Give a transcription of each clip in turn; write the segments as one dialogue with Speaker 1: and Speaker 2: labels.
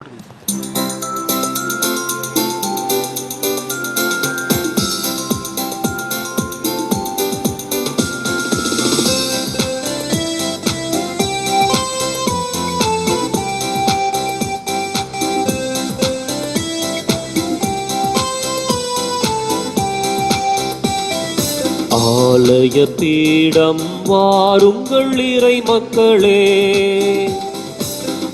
Speaker 1: ஆலய பீடம் வாருங்கள் இறை மக்களே,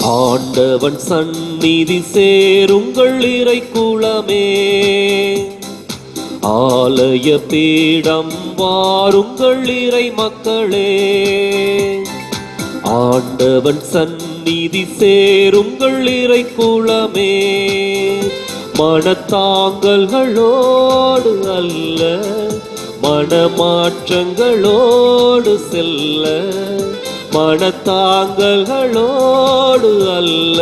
Speaker 1: ஆண்டவன் சந்நிதி சேருங்கள் இறை குலமே. ஆலய பீடம் வாருங்கள் இறை மக்களே, ஆண்டவன் சந்நிதி சேருங்கள் இறை குலமே. மனத்தாங்கல்களோடு அல்ல, மனமாற்றங்களோடு செல்ல. மனத்தாங்கல்களோடு அல்ல,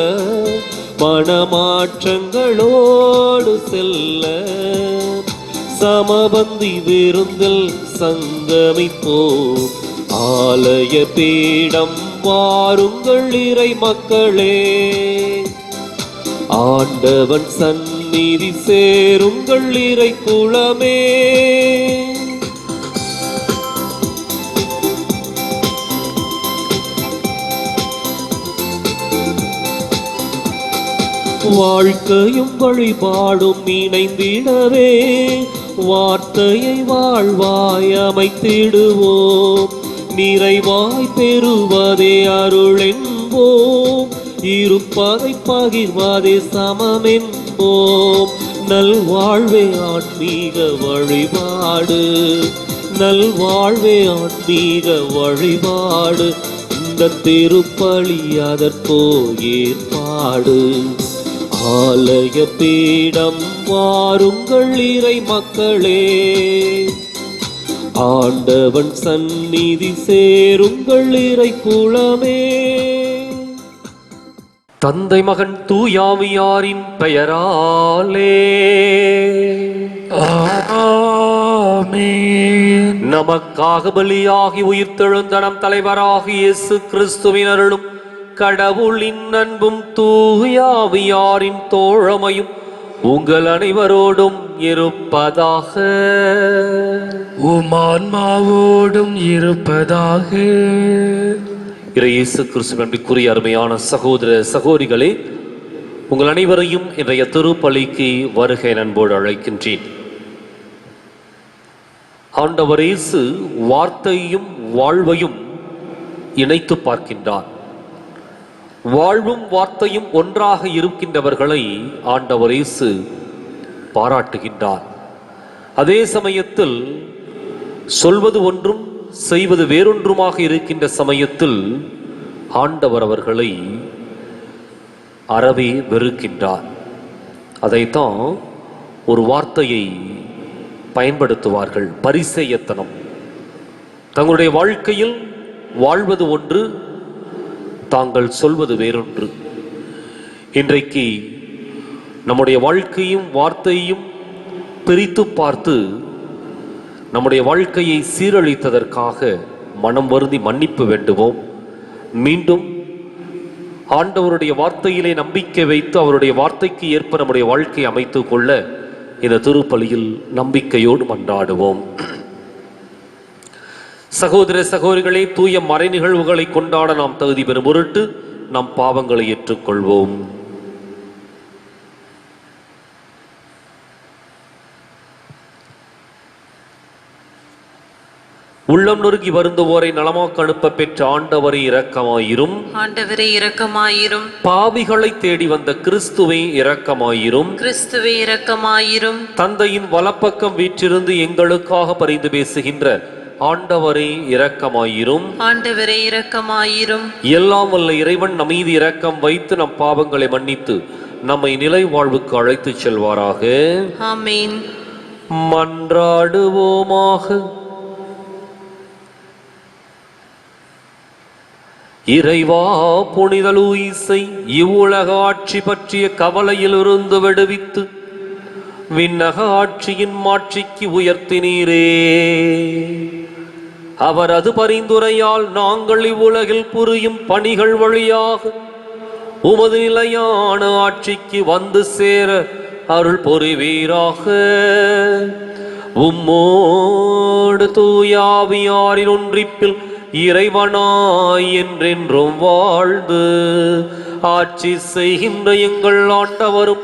Speaker 1: மனமாற்றங்களோடு செல்ல. சமபந்தி விருந்தில் சங்கமிப்போம், ஆலய பீடம் வாருங்கள் இறை மக்களே. ஆண்டவன் சந்நிதி சேருங்கள் இறை குலமே. வாழ்க்கையும் வழிபாடும் இணைந்திடவே, வார்த்தையை வாழ்வாய் அமைத்திடுவோம். நிறைவாய் பெறுவதே அருள் என்போம், இருப்பதை பகிர்வதே சமம் என்போம். நல்வாழ்வே ஆன்மீக வழிபாடு, நல்வாழ்வே ஆன்மீக வழிபாடு. இந்த திருப்பலி அதற்கோ ஏற்பாடு. ஆலய பீடம் வாருங்கள் இறை மக்களே, ஆண்டவன் சந்நிதி சேருங்கள் இறை குலமே. தந்தை மகன் தூயாவியாரின் பெயராலே ஆமென். நமக்காக பலியாகி உயிர்த்தெழுந்த நம் தலைவராகிய இயேசு கிறிஸ்துவின் அருளும் கடவுளின் அன்பும் தூயாவியாரின் தோழமையும் உங்கள் அனைவரோடும் இருப்பதாக.
Speaker 2: உம் ஆன்மாவோடும் இருப்பதாக.
Speaker 1: இயேசு கிறிஸ்துவின் அன்பிற்குரிய அருமையான சகோதர சகோதரிகளே, உங்கள் அனைவரையும் இன்றைய திருப்பலிக்கு வருகை அன்போடு அழைக்கின்றேன். ஆண்டவர் இயேசு வார்த்தையும் வாழ்வையும் இணைத்து பார்க்கின்றார். வாழ்வும் வார்த்தையும் ஒன்றாக இருக்கின்றவர்களை ஆண்டவர் இயேசு பாராட்டுகின்றார். அதே சமயத்தில் சொல்வது ஒன்றும் செய்வது வேறொன்றுமாக இருக்கின்ற சமயத்தில் ஆண்டவர் அவர்களை அறவே வெறுக்கின்றார். அதைத்தான் ஒரு வார்த்தையை பயன்படுத்துவார்கள், பரிசேயத்தனம். தங்களுடைய வாழ்க்கையில் வாழ்வது ஒன்று, தாங்கள் சொல்வது வேறொன்று. இன்றைக்கு நம்முடைய வாழ்க்கையும் வார்த்தையும் பிரித்து பார்த்து நம்முடைய வாழ்க்கையை சீரழித்ததற்காக மனம் வருந்தி மன்னிப்பு வேண்டுவோம். மீண்டும் ஆண்டவருடைய வார்த்தையிலே நம்பிக்கை வைத்து அவருடைய வார்த்தைக்கு ஏற்ப நம்முடைய வாழ்க்கையை அமைத்துக் கொள்ள இந்த திருப்பலியில் நம்பிக்கையோடு மன்றாடுவோம். சகோதர சகோதரிகளே, தூய மறை நிகழ்வுகளை கொண்டாட நாம் தகுதி பெறும் பொருட்டு நம் பாவங்களை ஏற்றுக்கொள்வோம். உள்ளம் நொறுங்கி வருந்துவோரை நலமாக்க அனுப்ப பெற்ற ஆண்டவரை இரக்கமாயிரும்.
Speaker 3: ஆண்டவரே இரக்கமாயிரும்.
Speaker 1: பாவிகளை தேடி வந்த கிறிஸ்துவே இரக்கமாயிரும்.
Speaker 3: கிறிஸ்துவே இரக்கமாயிரும்.
Speaker 1: தந்தையின் வலப்பக்கம் வீற்றிருந்து எங்களுக்காக பரிந்து பேசுகின்ற ஆண்டவரே இரக்கமாயிரும்.
Speaker 3: ஆண்டவரே இரக்கமாயிரும்.
Speaker 1: எல்லாம் வல்ல இறைவன் நம் மீது இரக்கம் வைத்து நம் பாவங்களை மன்னித்து நம்மை நிலை வாழ்வுக்கு அழைத்து செல்வாராக.
Speaker 3: ஆமென்.
Speaker 1: மன்றாடுவோமாக. இறைவா, புனித லூயிசை இவ்வுலக ஆட்சி பற்றிய கவலையில் இருந்து விடுவித்து விண்ணக ஆட்சியின் மாட்சிக்கு உயர்த்தினீரே. அவரது பரிந்துரையால் நாங்கள் இவ்வுலகில் புரியும் பணிகள் வழியாக உமது நிலையான ஆட்சிக்கு வந்து சேர அருள் புரிவீராக. உம்மோடு தூயாவியாரின் ஒன்றிப்பில் இறைவனாய் என்றென்றும் வாழ்ந்து ஆட்சி செய்கின்ற எங்கள் ஆண்டவரும்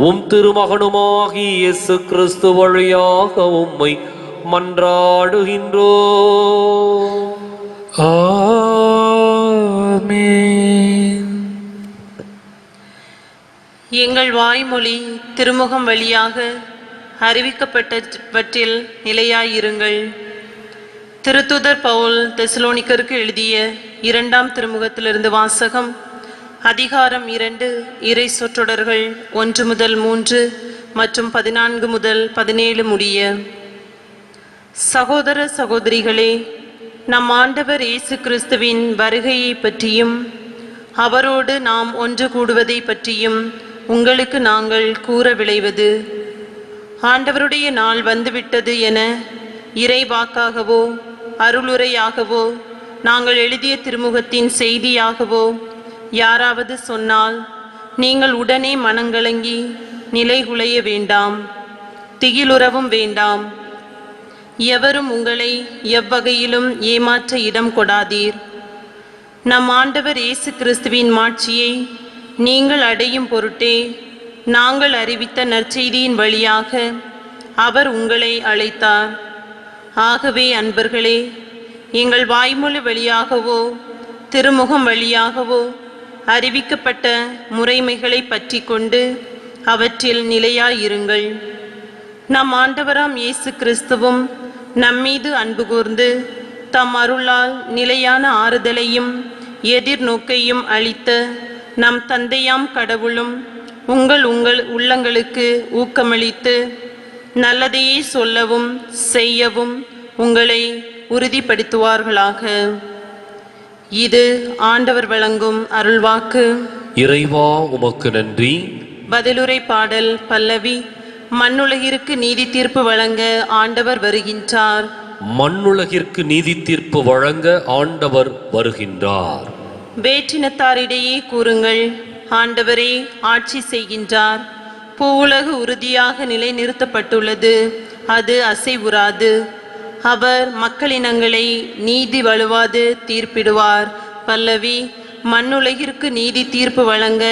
Speaker 1: உம் திருமகனுமாகி இயேசு கிறிஸ்து வழியாக உம்மை மன்றாடுகின்றோம்.
Speaker 2: ஆமென்.
Speaker 3: எங்கள் வாய்மொழி திருமுகம் வழியாக அறிவிக்கப்பட்டவற்றில் நிலையாயிருங்கள். திருத்தூதர் பவுல் தெசலோனிக்கருக்கு எழுதிய 2ஆம் திருமுகத்திலிருந்து வாசகம். அதிகாரம் 2, இறை சொற்றொடர்கள் 1 முதல் 3 மற்றும் 14 முதல் 17 முடிய. சகோதர சகோதரிகளே, நம் ஆண்டவர் இயேசு கிறிஸ்துவின் வருகையை பற்றியும் அவரோடு நாம் ஒன்று கூடுவதை பற்றியும் உங்களுக்கு நாங்கள் கூற விளைவது, ஆண்டவருடைய நாள் வந்துவிட்டது என இறைவாக்காகவோ அருளுரையாகவோ நாங்கள் எழுதிய திருமுகத்தின் செய்தியாகவோ யாராவது சொன்னால் நீங்கள் உடனே மனங்கலங்கி நிலைகுலைய வேண்டாம், திகிலுறவும் வேண்டாம். எவரும் உங்களை எவ்வகையிலும் ஏமாற்ற இடம் கொடாதீர். நம் ஆண்டவர் இயேசு கிறிஸ்துவின் மாட்சியை நீங்கள் அடையும் பொருட்டே நாங்கள் அறிவித்த நற்செய்தியின் வழியாக அவர் உங்களை அழைத்தார். ஆகவே அன்பர்களே, எங்கள் வாய்மொழி வழியாகவோ திருமுகம் வழியாகவோ அறிவிக்கப்பட்ட முறைமைகளை பற்றி கொண்டு அவற்றில் நிலையாயிருங்கள். நம் ஆண்டவராம் இயேசு கிறிஸ்துவும் நம்மீது அன்பு கூர்ந்து தம் அருளால் நிலையான ஆறுதலையும் எதிர்நோக்கையும் அளித்த நம் தந்தையாம் கடவுளும் உங்கள் உள்ளங்களுக்கு ஊக்கமளித்து நல்லதையே சொல்லவும் செய்யவும் உங்களை உறுதிப்படுத்துவார்களாக. இது ஆண்டவர் வழங்கும் அருள்வாக்கு.
Speaker 1: இறைவா உமக்கு நன்றி.
Speaker 3: பதிலுரை பாடல் பல்லவி. மண்ணுலகிற்கு நீதி தீர்ப்பு வழங்க ஆண்டவர் வருகின்றார்.
Speaker 1: மண்ணுலகிற்கு நீதி தீர்ப்பு வழங்க ஆண்டவர் வருகின்றார்.
Speaker 3: வேற்றினத்தாரிடையே கூறுங்கள், ஆண்டவரே ஆட்சி செய்கின்றார். பூவுலகு உறுதியாக நிலைநிறுத்தப்பட்டுள்ளது, அது அசைவுறாது. அவர் மக்களினங்களை நீதி வலுவாது தீர்ப்பிடுவார். பல்லவி. மண்ணுலகிற்கு நீதி தீர்ப்பு வழங்க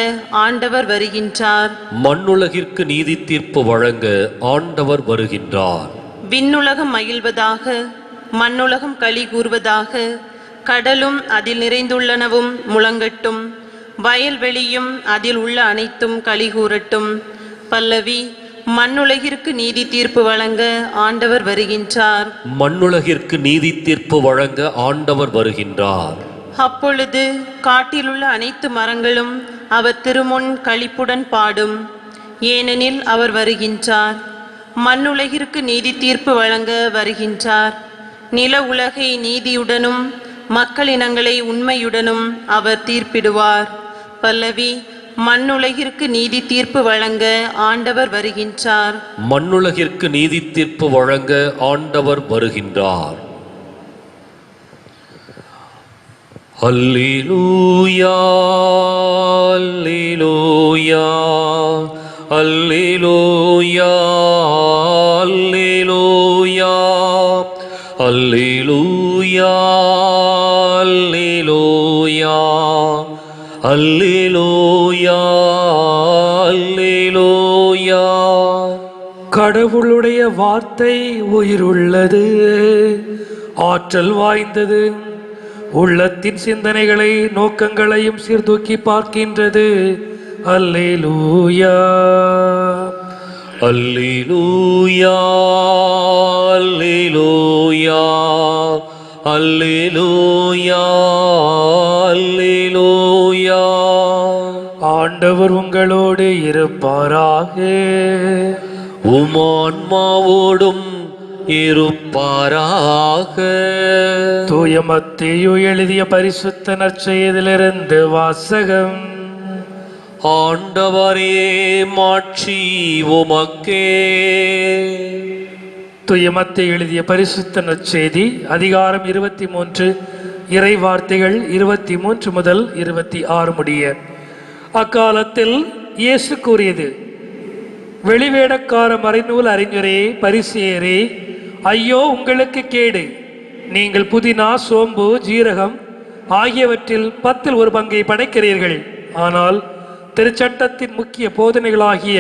Speaker 3: ஆண்டவர் வருகின்றார்.
Speaker 1: மண்ணுலகிற்கு நீதி தீர்ப்பு வழங்க ஆண்டவர் வருகின்றார்.
Speaker 3: விண்ணுலகம் மகிழ்வதாக, மண்ணுலகம் களி கூறுவதாக. கடலும் அதில் நிறைந்துள்ளனவும் முழங்கட்டும், வயல்வெளியும் அதில் உள்ள அனைத்தும் களி கூறட்டும். பல்லவி. மண்ணுலகிற்கு நீதி தீர்ப்பு வழங்க ஆண்டவர் வருகின்றார்.
Speaker 1: மண்ணுலகிற்கு நீதி தீர்ப்பு வழங்க ஆண்டவர் வருகின்றார்.
Speaker 3: அப்பொழுது காட்டிலுள்ள அனைத்து மரங்களும் அவர் திருமுன் களிப்புடன் பாடும், ஏனெனில் அவர் வருகின்றார். மண்ணுலகிற்கு நீதி தீர்ப்பு வழங்க வருகின்றார். நில உலகை நீதியுடனும் மக்களினங்களை உண்மையுடனும் அவர் தீர்ப்பிடுவார். பல்லவி. மண்ணுலகிற்கு நீதி தீர்ப்பு வழங்க ஆண்டவர் வருகின்றார்.
Speaker 1: மண்ணுலகிற்கு நீதி தீர்ப்பு வழங்க ஆண்டவர் வருகின்றார். அல்லேலூயா அல்லேலூயா அல்லேலூயா அல்லேலூயா அல்லேலூயா அல்லேலூயா அல்லேலூயா அல்லேலூயா.
Speaker 2: கடவுளுடைய வார்த்தை உயிருள்ளது, ஆற்றல் வாய்ந்தது, உள்ளத்தின் சிந்தனைகளை நோக்கங்களையும் சீர்தூக்கி பார்க்கின்றது. அல்லேலூயா
Speaker 1: அல்லேலூயா அல்லேலூயா அல்லேலூயா அல்லேலூயா.
Speaker 2: ஆண்டவர் உங்களோடு இருப்பாராக.
Speaker 1: உம் ஆன்மாவோடும் இருப்பாராக.
Speaker 2: தூய மத்தேயு எழுதிய பரிசுத்த நற்செய்தியிலிருந்து வாசகம்.
Speaker 1: ஆண்டவரே மாட்சி உமக்கே.
Speaker 2: தூய மத்தேயு எழுதிய பரிசுத்த நற்செய்தி அதிகாரம் 23 இறை வார்த்தைகள் 23 முதல் 26 முடிய. அக்காலத்தில் இயேசு கூறியது, வெளிவேடக்கார மறைநூல் அறிஞரே, பரிசேயரே, ஐயோ உங்களுக்கு கேடு! நீங்கள் புதினா, சோம்பு, ஜீரகம் ஆகியவற்றில் 10 பங்கை படைக்கிறீர்கள். ஆனால் திருச்சட்டத்தின் முக்கிய போதனைகளாகிய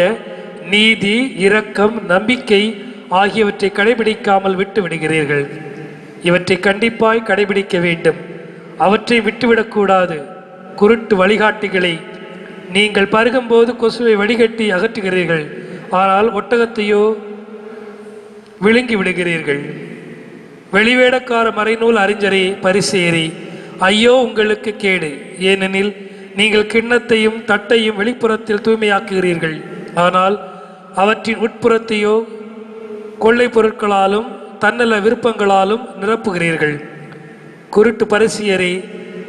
Speaker 2: நீதி, இரக்கம், நம்பிக்கை ஆகியவற்றை கடைபிடிக்காமல் விட்டு விடுகிறீர்கள். இவற்றை கண்டிப்பாய் கடைபிடிக்க வேண்டும். அவற்றை விட்டுவிடக்கூடாது. குருட்டு வழிகாட்டிகளை நீங்கள் பருகும்போது கொசுவை வடிகட்டி அகற்றுகிறீர்கள், ஆனால் ஒட்டகத்தையோ விழுங்கி விடுகிறீர்கள். வெளிவேடக்கார மறைநூல் அறிஞரே, பரிசேயரே, ஐயோ உங்களுக்கு கேடு! ஏனெனில் நீங்கள் கிண்ணத்தையும் தட்டையும் வெளிப்புறத்தில் தூய்மையாக்குகிறீர்கள், ஆனால் அவற்றின் உட்புறத்தையோ கொள்ளை பொருட்களாலும் தன்னல விருப்பங்களாலும் நிரப்புகிறீர்கள். குருட்டு பரிசேயரே,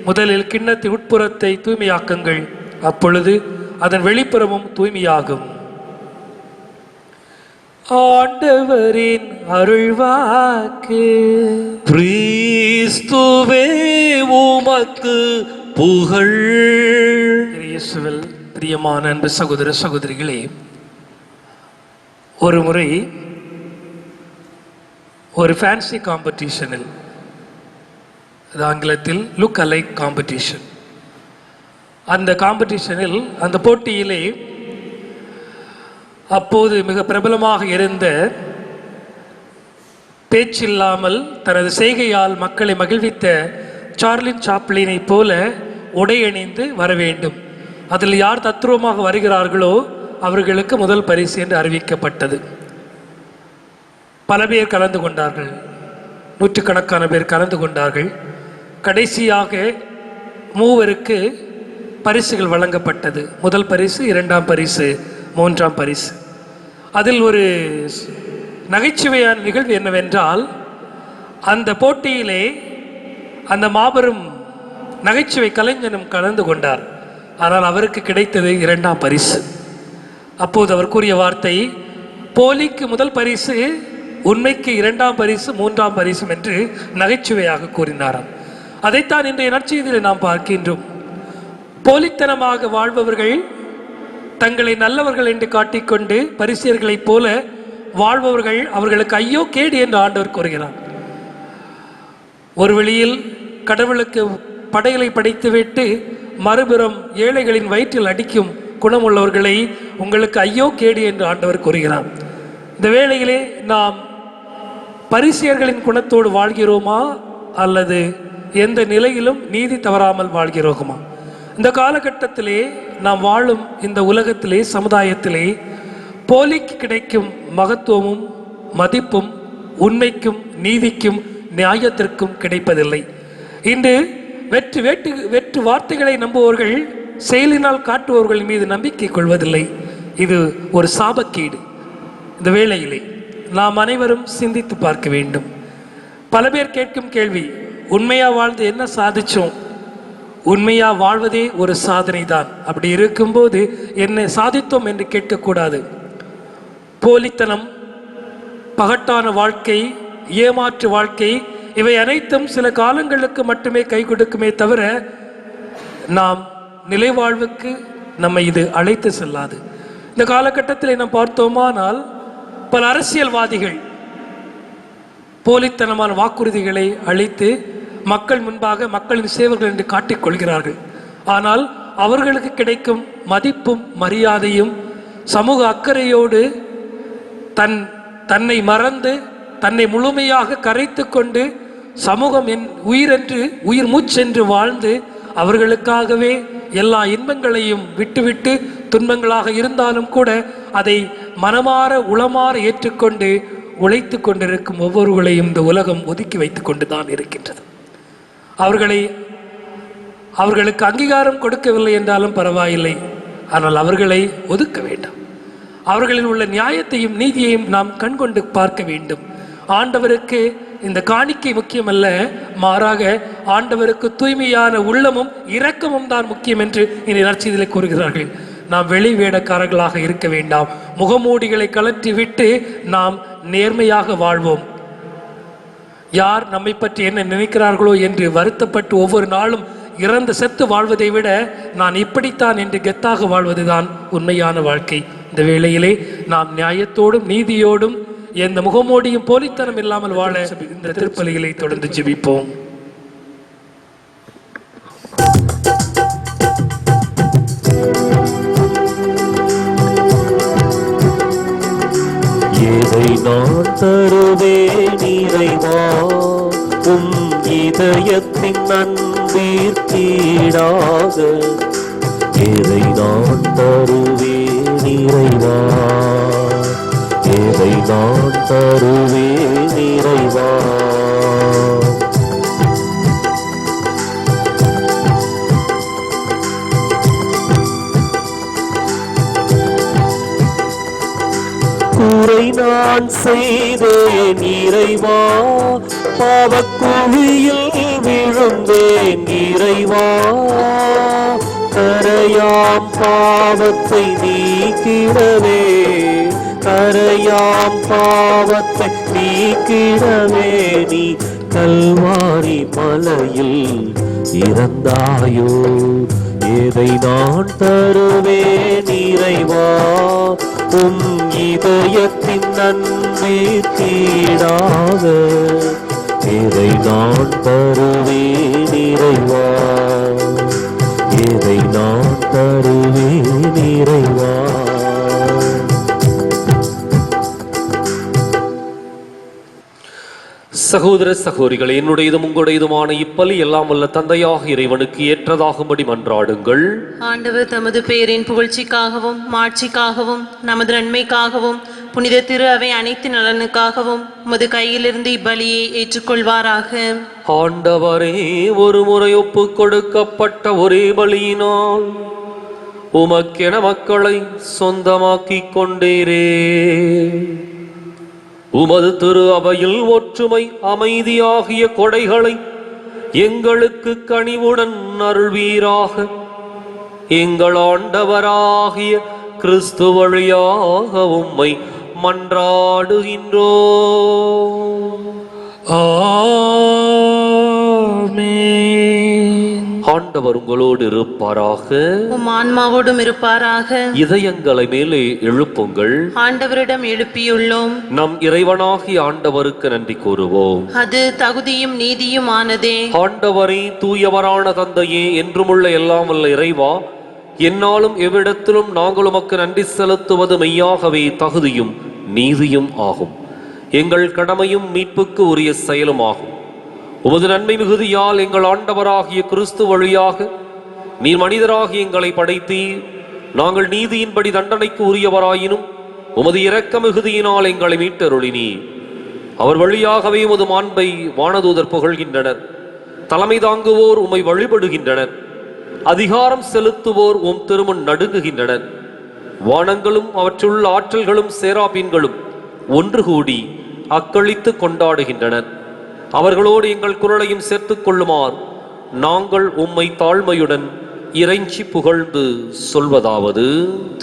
Speaker 2: முதலில் கிண்ணத்தின் உட்புறத்தை தூய்மையாக்குங்கள், அப்பொழுது அதன் வெளிப்புறமும் தூய்மையாகும். ஆண்டவரின் அருள்வாக்கு.
Speaker 1: கிறிஸ்துவே உமக்கு புகழ்.
Speaker 2: இயேசுவில் பிரியமான அன்பு சகோதர சகோதரிகளே, ஒரு முறை ஒரு ஃபேன்சி காம்படிஷனில், அது ஆங்கிலத்தில் லுக் அலைக் காம்படிஷன், அந்த காம்படிஷனில், அந்த போட்டியிலே அப்போது மிக பிரபலமாக இருந்த, பேச்சில்லாமல் தனது செய்கையால் மக்களை மகிழ்வித்த சார்லின் சாப்ளினை போல உடையணிந்து வர வேண்டும். அதில் யார் தத்ரூபமாக வருகிறார்களோ அவர்களுக்கு முதல் பரிசு என்று அறிவிக்கப்பட்டது. பல பேர் கலந்து கொண்டார்கள், நூற்றுக்கணக்கான பேர் கலந்து கொண்டார்கள். கடைசியாக 3 பரிசுகள் வழங்கப்பட்டது. முதல் பரிசு, 2ஆம் பரிசு, 3ஆம் பரிசு. அதில் ஒரு நகைச்சுவையான நிகழ்வு என்னவென்றால், அந்த போட்டியிலே அந்த மாபெரும் நகைச்சுவை கலைஞனும் கலந்து கொண்டார். ஆனால் அவருக்கு கிடைத்தது 2ஆம் பரிசு. அப்போது அவர் கூறிய வார்த்தை, போலிக்கு முதல் பரிசு, உண்மைக்கு 2ஆம் பரிசு, 3ஆம் பரிசு என்று நகைச்சுவையாக கூறினாராம். அதைத்தான் இன்றைய நற்செய்தியில் நாம் பார்க்கின்றோம். போலித்தனமாக வாழ்பவர்கள் தங்களை நல்லவர்கள் என்று காட்டிக்கொண்டு பரிசேயர்களைப் போல வாழ்பவர்கள், அவர்களுக்கு ஐயோ கேடு என்று ஆண்டவர் கூறுகிறார். ஒரு வழியில் கடவுளுக்கு படைகளை படைத்துவிட்டு மறுபுறம் ஏழைகளின் வயிற்றில் அடிக்கும் குணமுள்ளவர்களை உங்களுக்கு ஐயோ கேடு என்று ஆண்டவர் கூறுகிறார். இந்த வேளையிலே நாம் பரிசேயர்களின் குணத்தோடு வாழ்கிறோமா, அல்லது எந்த நிலையிலும் நீதி தவறாமல் வாழ்கிறோமா? இந்த காலகட்டத்திலே நாம் வாழும் இந்த உலகத்திலே, சமுதாயத்திலே போலிக்கு கிடைக்கும் மகத்துவமும் மதிப்பும் உண்மைக்கும் நீதிக்கும் நியாயத்திற்கும் கிடைப்பதில்லை. இன்று வெற்று வார்த்தைகளை நம்புவர்கள் செயலினால் காட்டுபவர்கள் மீது நம்பிக்கை கொள்வதில்லை. இது ஒரு சாபக்கேடு. இந்த வேளையிலே நாம் அனைவரும் சிந்தித்து பார்க்க வேண்டும். பல பேர் கேட்கும் கேள்வி, உண்மையா வாழ்ந்து என்ன சாதிச்சோம்? உண்மையா வாழ்வதே ஒரு சாதனை தான். அப்படி இருக்கும்போது என்ன சாதித்தோம் என்று கேட்கக்கூடாது. போலித்தனம், பகட்டான வாழ்க்கை, ஏமாற்று வாழ்க்கை, இவை அனைத்தும் சில காலங்களுக்கு மட்டுமே கை கொடுக்குமே தவிர நாம் நிலைவாழ்வுக்கு நம்மை இது அழைத்து செல்லாது. இந்த காலகட்டத்தில் நாம் பார்த்தோமானால் பல அரசியல்வாதிகள் போலித்தனமான வாக்குறுதிகளை அளித்து மக்கள் முன்பாக மக்களின் சேவர்கள் என்று காட்டிக்கொள்கிறார்கள். ஆனால் அவர்களுக்கு கிடைக்கும் மதிப்பும் மரியாதையும் சமூக அக்கறையோடு தன்னை மறந்து தன்னை முழுமையாக கரைத்து கொண்டு சமூகம் என் உயிரென்று உயிர் மூச்சென்று வாழ்ந்து அவர்களுக்காகவே எல்லா இன்பங்களையும் விட்டுவிட்டு துன்பங்களாக இருந்தாலும் கூட அதை மனமாற உளமாற ஏற்றுக்கொண்டு உழைத்து கொண்டிருக்கும் ஒவ்வொருவர்களையும் இந்த உலகம் ஒதுக்கி வைத்து கொண்டு தான் இருக்கின்றது. அவர்களுக்கு அங்கீகாரம் கொடுக்கவில்லை என்றாலும் பரவாயில்லை, ஆனால் அவர்களை ஒதுக்க வேண்டும். அவர்களில் உள்ள நியாயத்தையும் நீதியையும் நாம் கண்கொண்டு பார்க்க வேண்டும். ஆண்டவருக்கு இந்த காணிக்கை முக்கியமல்ல, மாறாக ஆண்டவருக்கு தூய்மையான உள்ளமும் இரக்கமும் தான் முக்கியம் என்று இனி நற்செய்தியிலே கூறுகிறார்கள். நாம் வெளி வேடக்காரர்களாக இருக்க வேண்டாம். முகமூடிகளை கலற்றி விட்டு நாம் நேர்மையாக வாழ்வோம். யார் நம்மை பற்றி என்ன நினைக்கிறார்களோ என்று வருத்தப்பட்டு ஒவ்வொரு நாளும் இறந்து செத்து வாழ்வதை விட நான் இப்படித்தான் என்று கெத்தாக வாழ்வதுதான் உண்மையான வாழ்க்கை. இந்த வேளையிலே நாம் நியாயத்தோடும் நீதியோடும் எந்த முகமோடியும் போலித்தனம் இல்லாமல் வாழ இந்த திருப்பலிகளை தொடர்ந்து ஜெபிப்போம்.
Speaker 1: எதை நான் தருவேன் இறைவா உம் இதயத்தின் நன்பிற்கீடாக, எதை நான் தருவேன் இறைவா, எதை நான் தருவேன் இறைவா. குறை நான் செய்தேன் இறைவா, பாவக்குழியில் விழுந்தேன் இறைவா, கரையாம் பாவத்தை நீக்கிடவே, கரையாம் பாவத்தை நீக்கிடவே நீ கல்வாரி மலையில் இறந்தாயோ. எதை நான் தருவேன் இறைவா உம் இதயத்தின் நன்மைக்கீடாக, எதை நான் தருவேன் இறைவா, எதை நான் தருவேன் இறைவா. சகோதர சகோதரிகள், என்னுடையதும் உங்களுடையதுமான இப்பலி எல்லாம் வல்ல தந்தையாக இறைவனுக்கு ஏற்றதாகும்படி மன்றாடுங்கள்.
Speaker 3: ஆண்டவர் தமது பெயரின் புகழ்ச்சிக்காகவும் மாட்சிக்காகவும் நமது நன்மைக்காகவும் புனித திரு அவை அனைத்து நலனுக்காகவும் உமது கையிலிருந்து இப்பலியை ஏற்றுக்கொள்வாராக.
Speaker 1: ஆண்டவரே, ஒரு முறை ஒப்பு கொடுக்கப்பட்ட ஒரே பலியினால் உமக்கென மக்களை சொந்தமாக்கிக் கொண்டீரே. உமது திரு அவையில் ஒற்றுமை அமைதியாகிய கொடைகளை எங்களுக்கு கனிவுடன் அருள்வீராக. எங்கள் ஆண்டவராகிய கிறிஸ்து வழியாக உம்மை மன்றாடுகின்றோம்.
Speaker 2: ஆமென்.
Speaker 1: ஆண்டவர் உங்களோடு இருப்பாராக,
Speaker 3: உம் ஆன்மாவோடும் இருப்பாராக.
Speaker 1: இதயங்களை மேலே எழுப்புங்கள்.
Speaker 3: ஆண்டவரிடம் எழுப்பியுள்ளோம்.
Speaker 1: நம் இறைவனாகிய ஆண்டவருக்கு நன்றி கூறுவோம்.
Speaker 3: அது தகுதியும் நீதியும் ஆனதே.
Speaker 1: ஆண்டவரே, தூயவரான தந்தையே, என்றுமுள்ள எல்லாம் வல்ல இறைவா, என்னாலும் எவ்விடத்திலும் நாங்கள் உமக்கு நன்றி செலுத்துவது மெய்யாகவே தகுதியும் நீதியும் ஆகும். எங்கள் கடமையும் மீட்புக்கு உரிய செயலும் ஆகும். உமது நன்மை மிகுதியால் எங்கள் ஆண்டவராகிய கிறிஸ்து வழியாக நீர் மனிதராகி எங்களை படைத்தீர். நாங்கள் நீதியின்படி தண்டனைக்கு உரியவராயினும் உமது இரக்க மிகுதியினால் எங்களை மீட்டருளினீர். அவர் வழியாகவே உமது மாண்பை வானதூதர் புகழ்கின்றனர். தலைமை தாங்குவோர் உம்மை வழிபடுகின்றனர். அதிகாரம் செலுத்துவோர் உம் திருமுன் நடுங்குகின்றனர். வானங்களும் அவற்றுள்ள ஆற்றல்களும் சேராபீன்களும் ஒன்று கூடி அக்களித்து கொண்டாடுகின்றனர். அவர்களோடு எங்கள் குரலையும் சேர்த்துக் கொள்ளுமாறு நாங்கள் உம்மை தாழ்மையுடன் இறைஞ்சி புகழ்ந்து சொல்வதாவது: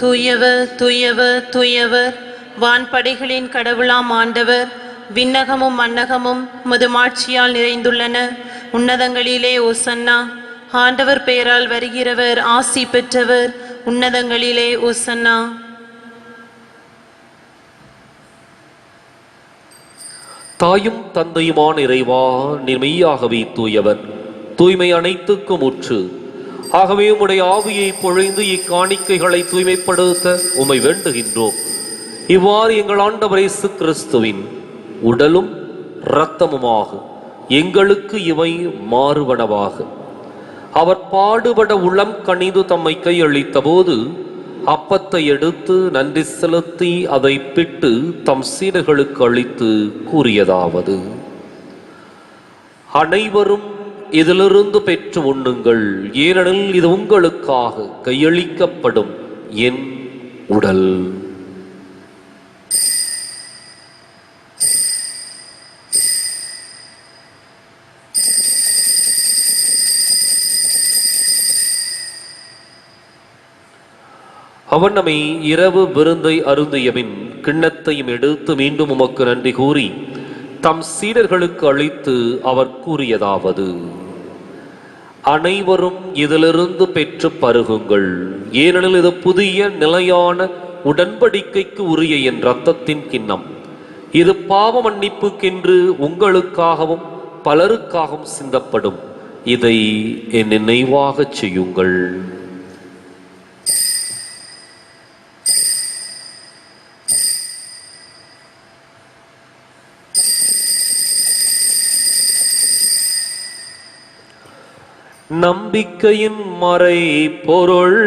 Speaker 3: தூயவர் தூயவர் தூயவர், வான்படைகளின் கடவுளாம் ஆண்டவர். விண்ணகமும் மன்னகமும் உமது மாட்சியால் நிறைந்துள்ளன. உன்னதங்களிலே ஓசன்னா. ஆண்டவர் பெயரால் வருகிறவர் ஆசி பெற்றவர். உன்னதங்களிலே ஓசன்னா.
Speaker 1: தாயும் தந்தையுமான இறைவா, நீர் மெய்யாகவே தூயவர், தூய்மை அனைத்துக்கும் முற்று. ஆகவே உம்முடைய ஆவியை பொழிந்து இக்காணிக்கைகளை தூய்மைப்படுத்த உம்மை வேண்டுகின்றோம். இவ்வாறு எங்கள் ஆண்டவர் இயேசு கிறிஸ்துவின் உடலும் இரத்தமுமாக எங்களுக்கு இவை மாறுவனவாக. அவர் பாடுபட உளம் கனிந்து தம்மை கையளித்த போது அப்பத்தை எடுத்து நன்றி செலுத்தி அதை பிட்டு தம் சீடர்களுக்கு அளித்து கூறியதாவது: அனைவரும் இதிலிருந்து பெற்று உண்ணுங்கள், ஏனெனில் இது உங்களுக்காக கையளிக்கப்படும் என் உடல். அவர் நம்மை இரவு விருந்தை அருந்தியபின் கிண்ணத்தையும் எடுத்து மீண்டும் உமக்கு நன்றி கூறி தம் சீடர்களுக்கு அளித்து அவர் கூறியதாவது: அனைவரும் இதிலிருந்து பெற்று பருகுங்கள். ஏனெனில் இது புதிய நிலையான உடன்படிக்கைக்கு உரிய என் இரத்தத்தின் கிண்ணம். இது பாவ மன்னிப்புக்கென்று உங்களுக்காகவும் பலருக்காகவும் சிந்தப்படும். இதை என் நினைவாகச் செய்யுங்கள். நம்பிக்கையின் மறை பொருள்.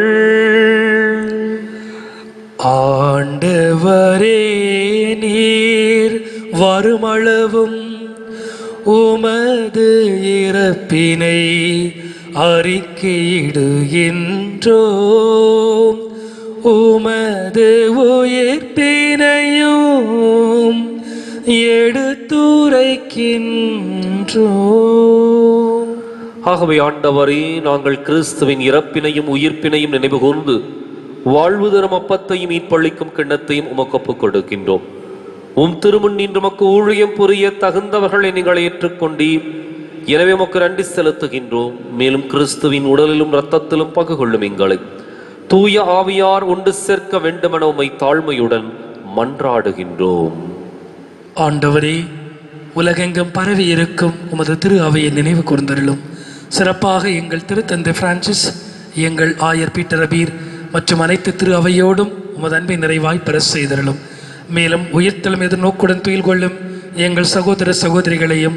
Speaker 2: ஆண்டவரே, நீர் வருமளவும் உமது இறப்பினை அறிக்கையிடுகின்றோம், உமது உயிர்ப்பினையும் எடுத்துரைக்கின்றோம்.
Speaker 1: ஆகவே ஆண்டவரே, நாங்கள் கிறிஸ்துவின் இறப்பினையும் உயிர்ப்பினையும் நினைவு கூர்ந்து வாழ்வு தரும் அப்பத்தையும் மீட்பளிக்கும் கிண்ணத்தையும் உமக்கு ஒப்புக் கொடுக்கின்றோம். உம் திருமுன் நின்று உமக்கு ஊழியம் புரிய தகுந்தவர்களை நீங்கள் ஏற்றுக்கொண்டீர். எனவே உமக்கு நன்றி செலுத்துகின்றோம். மேலும் கிறிஸ்துவின் உடலிலும் இரத்தத்திலும் பங்கு கொள்ளும் எங்களை தூய ஆவியார் ஒன்று சேர்க்க வேண்டுமென உம்மை தாழ்மையுடன் மன்றாடுகின்றோம்.
Speaker 2: ஆண்டவரே, உலகெங்கும் பரவி இருக்கும் உமது திரு அவையை நினைவு கூர்ந்தருளும். சிறப்பாக எங்கள் திருத்தந்தை பிரான்சிஸ், எங்கள் ஆயர் பீட்டர் அபீர் மற்றும் அனைத்து திரு அவையோடும் உமது அன்பை நிறைவாய் பெற செய்தருளும். மேலும் உயிர்த்தலும் எதிர்நோக்குடன் துயில் கொள்ளும் எங்கள் சகோதர சகோதரிகளையும்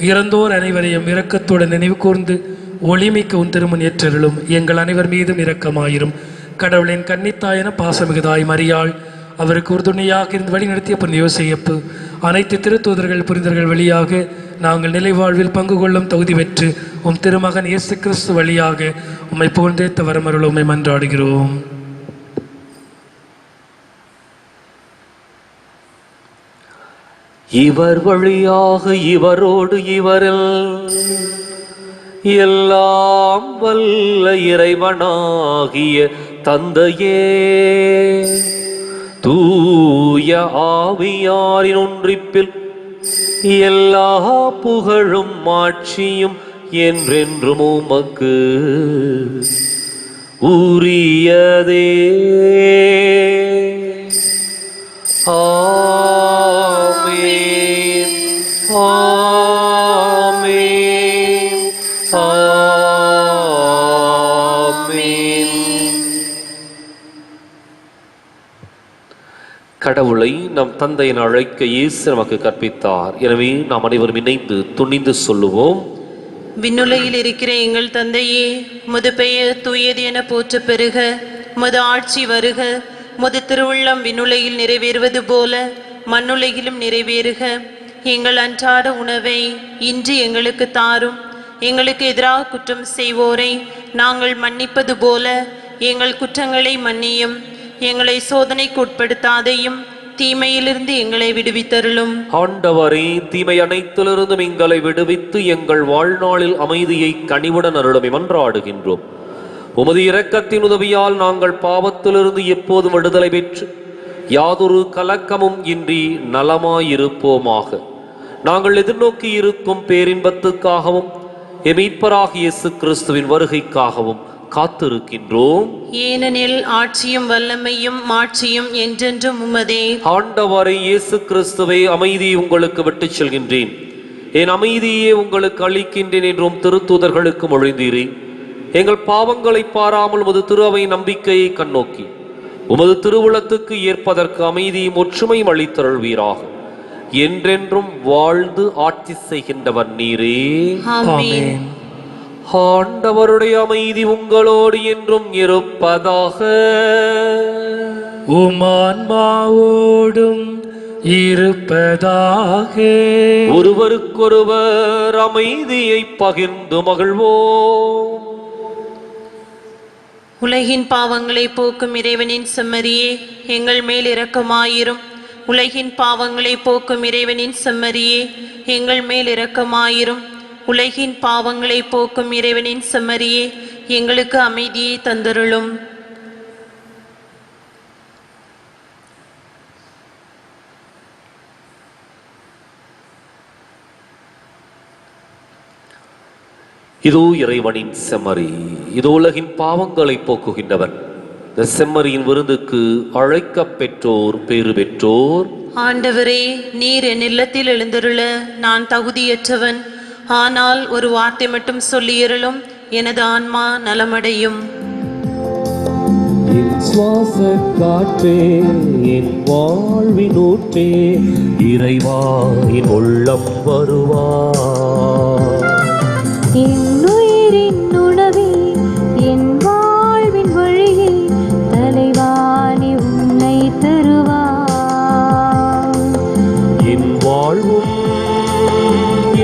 Speaker 2: இறந்தோர் அனைவரையும் இரக்கத்துடன் நினைவு கூர்ந்து ஒளிமிக்க உன் திருமண் ஏற்றருளும். எங்கள் அனைவர் மீதும் இரக்கமாயிரும். கடவுளின் கன்னித்தாயன பாசமிகுதாய் மரியாள், அவருக்கு உறுதுணையாக இருந்து வழி நடத்திய புனித யோசேப்பு, அனைத்து திருத்தூதர்கள் புரிந்தர்கள் வழியாக நாங்கள் நிலை வாழ்வில் பங்கு கொள்ளும் தகுதி பெற்று உம் திருமகன் இயேசு கிறிஸ்து வழியாக உம்மை புகழ்ந்தேத்த வரமருள் உம்மை மன்றாடுகிறோம்.
Speaker 1: இவர் வழியாக இவரோடு இவரில் எல்லாம் வல்ல இறைவனாகிய தந்தையே, தூய ஆவியாரின் ஒன்றிப்பில் எல்லா புகழும் ஆட்சியும் என்றென்றும் உமக்கு உரியதே. ஆமென், ஆமென், ஆமென். கடவுளை நம் தந்தையின் அழைக்க இயேசு நமக்கு கற்பித்தார். எனவே நாம் அனைவரும் இணைந்து துணிந்து சொல்லுவோம்.
Speaker 3: விண்ணுலகில் இருக்கிற எங்கள் தந்தையே, உமது பெயர் தூயது என போற்ற பெறுக. உமது ஆட்சி வருக. உமது திருவுள்ளம் விண்ணுலகில் நிறைவேறுவது போல மண்ணுலகிலும் நிறைவேறுக. எங்கள் அன்றாட உணவை இன்று எங்களுக்கு தாரும். எங்களுக்கு எதிராக குற்றம் செய்வோரை நாங்கள் மன்னிப்பது போல எங்கள் குற்றங்களை மன்னியும். எங்களை சோதனைக்கு உட்படுத்தாதையும், தீமையிலிருந்து எங்களை விடுவித்தருளும்.
Speaker 1: ஆண்டவரே, தீமை அனைத்திலிருந்தும் எங்களை விடுவித்து எங்கள் வாழ்நாளில் அமைதியை கனிவுடன் அருளும் மன்றாடுகின்றோம். உமது இரக்கத்தின் உதவியால் நாங்கள் பாவத்திலிருந்து எப்போதும் விடுதலை பெற்று யாதொரு கலக்கமும் இன்றி நலமாயிருப்போமாக. நாங்கள் எதிர்நோக்கி இருக்கும் பேரின்பத்துக்காகவும் எமீட்பராகிய இயேசு கிறிஸ்துவின் வருகைக்காகவும் காத்திருக்கின்றோம்.
Speaker 3: ஏனெனில் ஆட்சியும் வல்லமையும் மாட்சியும் என்றென்றும் உமதே.
Speaker 1: ஆண்டவரை இயேசு கிறிஸ்துவை, அமைதியை உங்களுக்கு விட்டுச் செல்கின்றேன், என் அமைதியே உங்களுக்கு அளிக்கின்றேன் என்றும் திருத்தூதர்களுக்கு மொழிந்தீரேன். எங்கள் பாவங்களை பாராமல் உமது திரு அவை நம்பிக்கையை கண்ணோக்கி உமது திருவுளத்துக்கு ஏற்பதற்கு அமைதியும் ஒற்றுமையும் அளித்தருள்வீராக. என்றென்றும் வாழ்ந்து ஆட்சி செய்கின்றவர் நீரே.
Speaker 3: ஆமென்.
Speaker 1: ஆண்டவருடைய அமைதி உங்களோடு என்றும் இருப்பதாக.
Speaker 2: உமான்மாவோடும் இருப்பதாக.
Speaker 1: ஒருவருக்கொருவர் அமைதியை பகிர்ந்து மகிழ்வோம்.
Speaker 3: உலகின் பாவங்களை போக்கும் இறைவனின் செம்மறியே, எங்கள் மேல் இரக்கமாயிரும். உலகின் பாவங்களை போக்கும் இறைவனின் செம்மறியே, எங்கள் மேல் இரக்கமாயிரும். உலகின் பாவங்களை போக்கும் இறைவனின் செம்மறியே, எங்களுக்கு அமைதியை தந்தருளும்.
Speaker 1: இதோ இறைவனின் செம்மறி, இதோ உலகின் பாவங்களை போக்குகின்றவர். இந்த செம்மறியின் விருந்துக்கு அழைக்கப் பெற்றோர் பேறு பெற்றோர்.
Speaker 3: ஆண்டவரே, நீர் என் இல்லத்தில் எழுந்தருள நான் தகுதியற்றவன். ஆனால் ஒரு வார்த்தை மட்டும் சொல்லியருளும், எனது ஆன்மா நலமடையும்.
Speaker 1: என் சுவாச காற்றே, என் வாழ்வின் ஊற்றே, இறைவா என் உள்ளம் வருவார்.
Speaker 4: என்னுயிரின் உணவே, என் வாழ்வின் வழியே, தலைவாணி உன்னை தருவார்.
Speaker 1: என் வாழ்வும்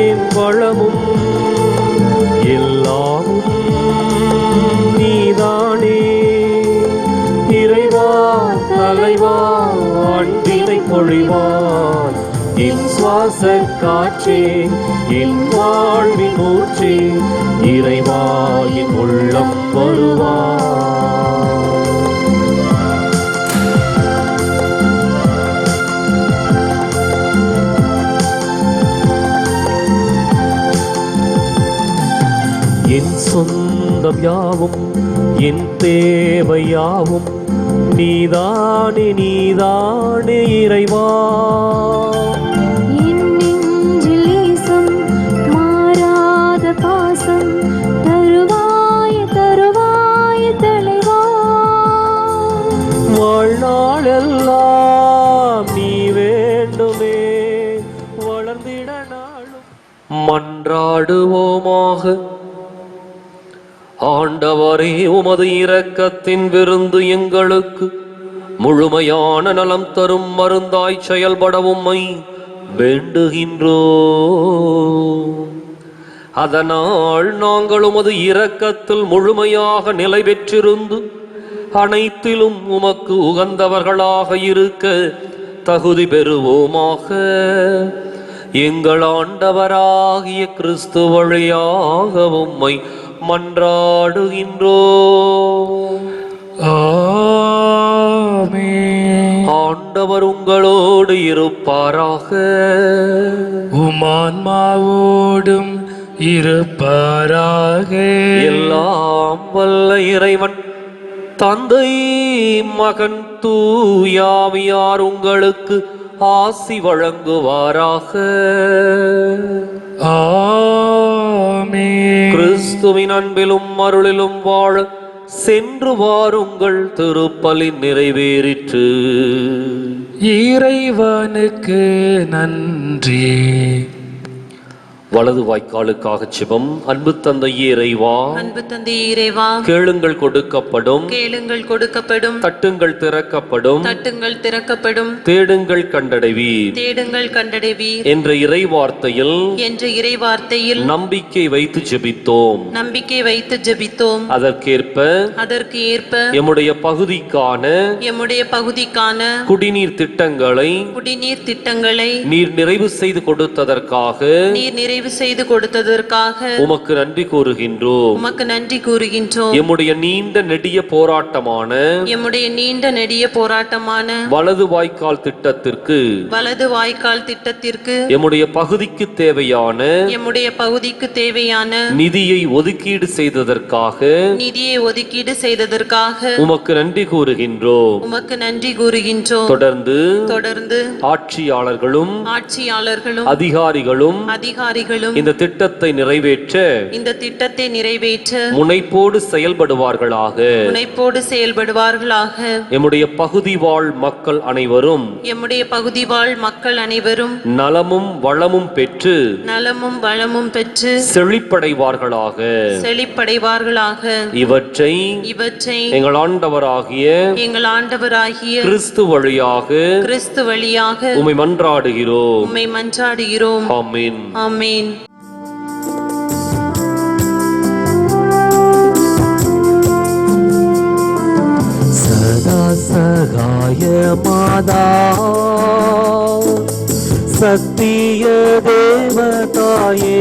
Speaker 1: என் வளமும் எல்லாமும் நீதானே. இறைவா தலைவா அன்பினை பொழிவான். என் சுவாச காற்றே, என் வாழ்வின் ஊற்றே, இறைவா என் உள்ளம் வருவார். என் சொந்தம் யாவும் என் தேவை யாவும் நீதானே நீதானே இறைவா.
Speaker 4: என் நெஞ்சில் ஈசம் மாறாத பாசம் தருவாய் தருவாய் தலைவா.
Speaker 1: வாழ்நாளெல்லாம் நீ வேண்டுமே வளர்ந்திட நாளும். மன்றாடுவோமாக. ஆண்டவரே, உமது இரக்கத்தின் விருந்து எங்களுக்கு முழுமையான நலம் தரும் மருந்தாய் செயல்படவும் வேண்டுகின்றோம். அதனால் நாங்கள் உமது இரக்கத்தில் முழுமையாக நிலை பெற்றிருந்து அனைத்திலும் உமக்கு உகந்தவர்களாக இருக்க தகுதி பெறுவோமாக. எங்கள் ஆண்டவராகிய கிறிஸ்து வழியாக உம்மை மன்றாடுகின்றோம்.
Speaker 2: ஆமென்.
Speaker 1: ஆண்டவர் உங்களோடு இருப்பாராக.
Speaker 2: உமான்மாவோடும் இருப்பாராக.
Speaker 1: எல்லாம் வல்ல இறைவன் தந்தை மகன் தூயாவியார் உங்களுக்கு ஆசி வழங்குவாராக.
Speaker 2: ஆமென்.
Speaker 1: கிறிஸ்துவின் அன்பிலும் அருளிலும் வாழ சென்று வாருங்கள். திருப்பலி நிறைவேறிற்று.
Speaker 2: இறைவனுக்கு நன்றி.
Speaker 1: வலது வாய்க்காலுக்காக சிவம். அன்பு தந்தையே இறைவா,
Speaker 3: அன்பு தந்தையே இறைவா,
Speaker 1: கேளுங்கள் கொடுக்கப்படும்,
Speaker 3: கேளுங்கள் கொடுக்கப்படும்,
Speaker 1: தட்டுங்கள் திறக்கப்படும்,
Speaker 3: தட்டுங்கள் திறக்கப்படும்,
Speaker 1: தேடுங்கள் கண்டடைவீர்
Speaker 3: தேடுங்கள் கண்டடைவீர்
Speaker 1: என்ற இறைவார்த்தையில்
Speaker 3: என்ற இறைவார்த்தையில்
Speaker 1: நம்பிக்கை வைத்து ஜெபித்தோம்.
Speaker 3: நம்பிக்கை வைத்து ஜெபித்தோம்.
Speaker 1: அதற்கேற்ப
Speaker 3: அதற்கு ஏற்ப
Speaker 1: எம்முடைய பகுதிக்கான குடிநீர் திட்டங்களை
Speaker 3: குடிநீர் திட்டங்களை
Speaker 1: நீர் நிறைவு செய்து கொடுத்ததற்காக
Speaker 3: நீர் நிறைவு செய்து கொடுத்ததற்காக
Speaker 1: உமக்கு நன்றி கூறுகின்றோம்.
Speaker 3: உமக்கு நன்றி கூறுகின்றோம்.
Speaker 1: எம்முடைய நீண்ட நெடிய போராட்டமான வலது வாய்க்கால் திட்டத்திற்கு எம்முடைய பகுதிக்கு தேவையான நிதியை ஒதுக்கீடு செய்ததற்காக உமக்கு நன்றி கூறுகின்றோம். தொடர்ந்து ஆட்சியாளர்களும் அதிகாரிகளும் இந்த திட்டத்தை நிறைவேற்ற முனைப்போடு செயல்படுவார்களாக. எம்முடைய பகுதி வாழ் மக்கள் அனைவரும் நலமும் வளமும் பெற்று செழிப்படைவார்களாக. இவற்றை எங்கள் ஆண்டவராகிய கிறிஸ்து வழியாக உம்மை மன்றாடுகிறோம். ஆமென்.
Speaker 3: ஆமென்.
Speaker 1: சதா சகாய மாதா, சத்திய தேவதாயே,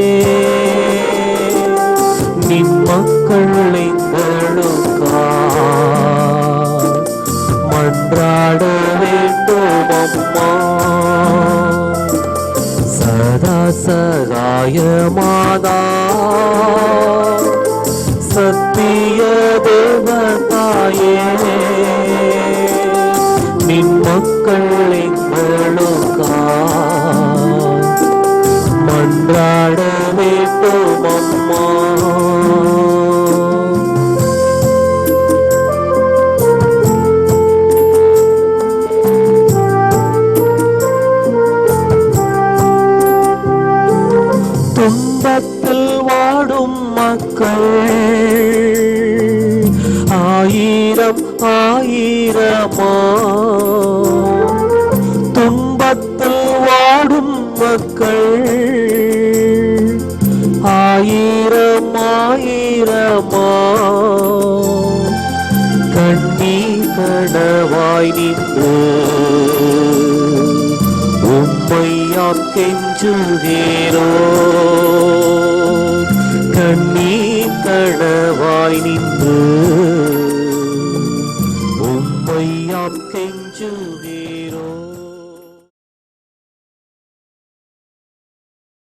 Speaker 1: நின் மக்கள் எங்களுக்காய் மன்றாட வேண்டும் அம்மா. சதா சகாய மாதா, மக்கள் எங்களுக்காய் மன்றாட வேண்டும் அம்மா. துன்பத்தில் வாடும் மக்கள் ஆயிரம் ஆயிரமா, துன்பத்தில் வாடும் மக்கள் ஆயிரம் ஆயிரமா, கண்ணீர் கனவாய் நின்று உம்மையாம் கெஞ்சுகிறோ, கண்ணீர் கனவாய் நின்று உம்மையாம் கெஞ்சுகிறோ.